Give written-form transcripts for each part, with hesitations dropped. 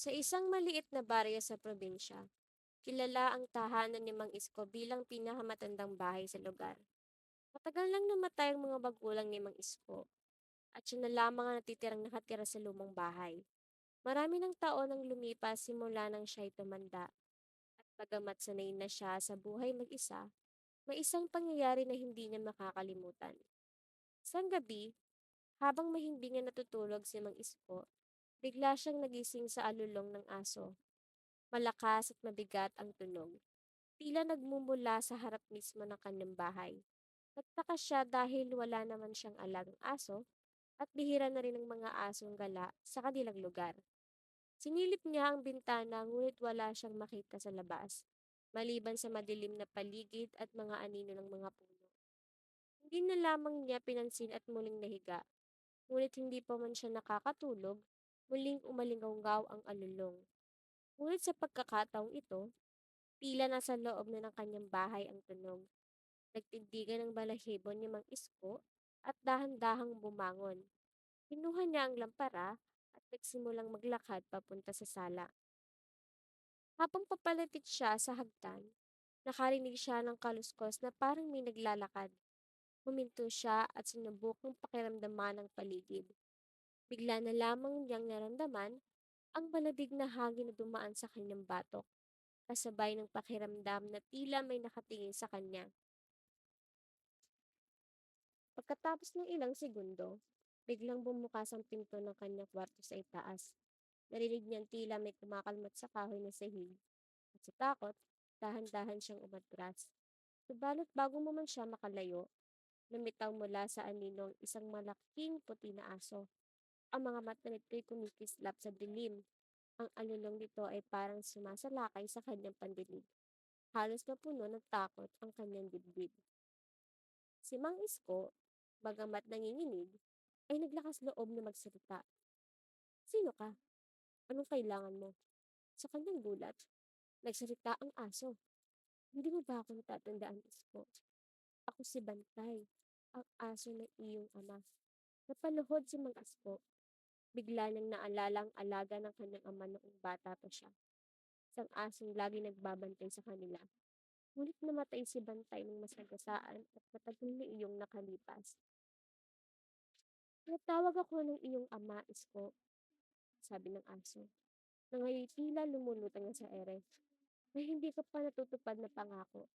Sa isang maliit na baryo sa probinsya, kilala ang tahanan ni Mang Isko bilang pinakamatandang bahay sa lugar. Matagal nang namatay ang mga magulang ni Mang Isko at siya na lamang ang natitirang nakatira sa lumang bahay. Marami ng taon ang lumipas simula nang siya'y tumanda at bagamat sanay na siya sa buhay mag-isa, may isang pangyayari na hindi niya makakalimutan. Isang gabi, habang mahimbing na natutulog si Mang Isko, bigla siyang nagising sa alulong ng aso. Malakas at mabigat ang tunog. Tila nagmumula sa harap mismo ng kanyang bahay. Nagtaka siya dahil wala naman siyang alagang aso at bihira na rin ang mga asong gala sa kanilang lugar. Sinilip niya ang bintana ngunit wala siyang makita sa labas, maliban sa madilim na paligid at mga anino ng mga puno. Hindi na lamang niya pinansin at muling nahiga, ngunit hindi pa man siya nakakatulog, muling umalinggaw ang alulong. Ngunit sa pagkakataong ito, tila nasa loob na ng kanyang bahay ang tunog. Nagtindigan ng balahibo ni Mang Isko at dahan-dahang bumangon. Kinuha niya ang lampara at nagsimulang maglakad papunta sa sala. Habang papalapit siya sa hagdan, nakarinig siya ng kaluskos na parang may naglalakad. Huminto siya at sinubukang pakiramdaman ang paligid. Bigla na lamang niyang naramdaman ang malabig na hangin na dumaan sa kanyang batok, kasabay ng pakiramdam na tila may nakatingin sa kanya. Pagkatapos ng ilang segundo, biglang bumukas ang pinto ng kanyang kwarto sa itaas. Narinig niyang tila may kumakalmat sa kahoy na sahig. At sa takot, dahan-dahan siyang umatras. Subalit bago mo man siya makalayo, lumitaw mula sa anino ang isang malaking puti na aso. Ang mga mata nito'y kumikislap sa dilim. Ang alulong nito ay parang sumasalakay sa kanyang pandinig. Halos mapuno ng takot ang kanyang dibdib. Si Mang Isko, bagamat nanginginig, ay naglakas loob na magsalita. Sino ka? Anong kailangan mo? Sa kanyang gulat, nagsalita ang aso. Hindi mo ba ako natatandaan, Isko? Ako si Bantay, ang aso ng iyong ama. Napaluhod si Mang Isko. Bigla niyang naalala ang alaga ng kanyang ama noong bata pa siya. Isang asong lagi nagbabantay sa kanila. Ngunit namatay si Bantay ng masagasaan at matagal na iyong nakalipas. Natawag ako ng iyong ama, Isko, sabi ng aso, na ngayon tila lumulutang na sa ere. May hindi ka pa natutupad na pangako.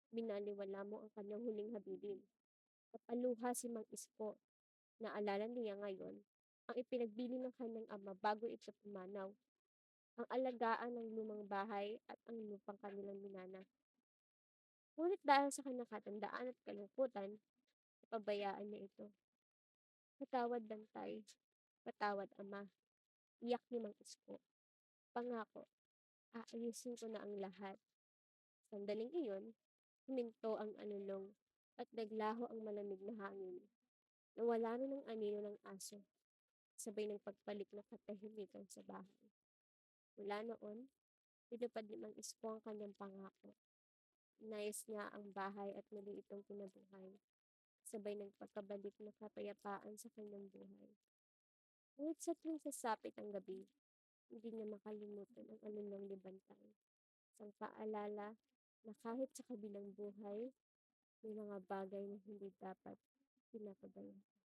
Binaliwala mo ang kanyang huling habilin. Napaluha si Mang Isko. Naalala niya ngayon ang ipinagbili ng kanyang ama bago ito pumanaw, ang alagaan ng lumang bahay at ang lupang kanilang minana. Ngunit dahil sa kanyang katandaan at kalungkutan, napabayaan niya ito. Patawad Bantay, patawad ama, iyak ni Mang Isko. Pangako, aayusin ko na ang lahat. Sandaling iyon, huminto ang anulong at naglaho ang malamig na hangin. Nawala na ng anino ng aso, sabay ng pagpalit na katahimikan sa bahay. Mula noon, tinupad ni Mang Isko ang kanyang pangako. Inayos niya ang bahay at muli itong kinabuhay, sabay ng pagkabalik na kapayapaan sa kanyang buhay. Ngunit sa tuwing sasapit ang gabi, hindi niya makalimutan ang anunong libantay. Isang paalala na kahit sa kabilang buhay, may mga bagay na hindi dapat pinapabayaan.